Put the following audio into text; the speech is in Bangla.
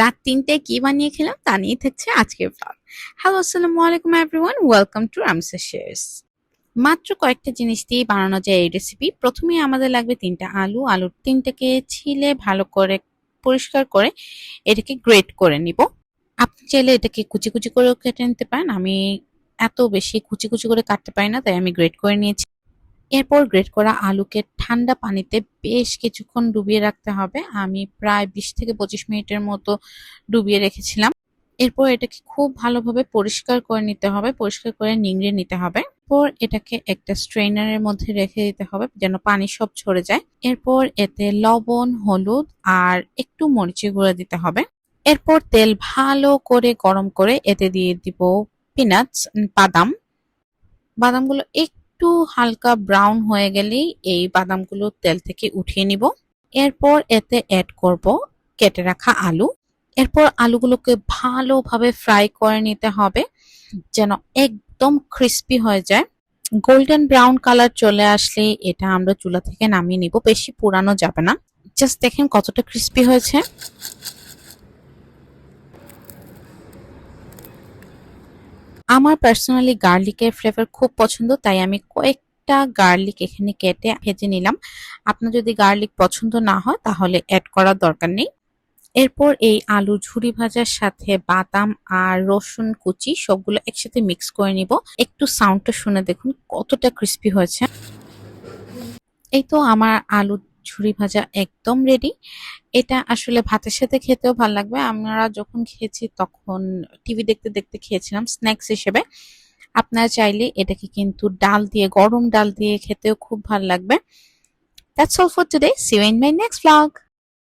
রাত ৩টায় কি বানিয়ে খেলাম তা নিয়ে থাকছে আজকের ব্লগ। হ্যালো, আসসালামু আলাইকুম everyone, welcome to Ramsha shares. মাত্র কয়েকটা জিনিস দিয়ে বানানো যায় এই রেসিপি। প্রথমেই আমাদের লাগবে ৩টা আলু। আলুর ৩টাকে ছিলে ভালো করে পরিষ্কার করে এটাকে গ্রেট করে নিব। আপনি চাইলে এটাকে কুচি কুচি করেও কেটে নিতে পারেন। আমি এত বেশি কুচি কুচি করে কাটতে পারি না, তাই আমি গ্রেট করে নিয়েছি। এরপর গ্রেট করা আলুকে ঠান্ডা পানিতে বেশ কিছুক্ষণ ডুবিয়ে রাখতে হবে। আমি প্রায় ২০ থেকে ২৫ মিনিটের মতো ডুবিয়ে রেখেছিলাম। এরপর এটাকে খুব ভালোভাবে পরিষ্কার করে নিতে হবে, পরিষ্কার করে নিংড়ে নিতে হবে। এরপর এটাকে একটা স্ট্রেইনারের মধ্যে রেখে দিতে হবে যেন পানি সব ঝরে যায়। এরপর এতে লবণ, হলুদ আর একটু মরিচের গুঁড়া দিতে হবে। এরপর তেল ভালো করে গরম করে এতে দিয়ে দিব পিনাটস, বাদাম। বাদামগুলো একটু হালকা ব্রাউন হয়ে গেলেই এই বাদামগুলো তেল থেকে উঠিয়ে নিব। এরপর এতে অ্যাড করব কেটে রাখা আলু। এরপর আলুগুলোকে ভালোভাবে ফ্রাই করে নিতে হবে যেন একদম ক্রিস্পি হয়ে যায়। গোল্ডেন ব্রাউন কালার চলে আসলে এটা আমরা চুলা থেকে নামিয়ে নিব, বেশি পুরানো যাবে না। জাস্ট দেখেন কতটা ক্রিস্পি হয়েছে। আমার পার্সোনালি গার্লিকের ফ্লেভার খুব পছন্দ, তাই আমি কয়েকটা গার্লিক এখানে কেটে ভেজে নিলাম। আপনার যদি গার্লিক পছন্দ না হয় তাহলে অ্যাড করার দরকার নেই। এরপর এই আলু ঝুরি ভাজার সাথে বাদাম আর রসুন কুচি সবগুলো একসাথে মিক্স করে নিব। একটু সাউন্ডটা শুনে দেখুন কতটা ক্রিস্পি হয়েছে। এই তো আমার আলু ঝুরি ভাজা একদম রেডি। এটা আসলে ভাতের সাথে খেতেও ভালো লাগবে। আমরা যখন খেয়েছি তখন টিভি দেখতে দেখতে খেয়েছিলাম স্ন্যাক্স হিসেবে। আপনারা চাইলে এটাকে কিন্তু ডাল দিয়ে, গরম ডাল দিয়ে খেতেও খুব ভালো লাগবে। That's all for today. See you in my next vlog.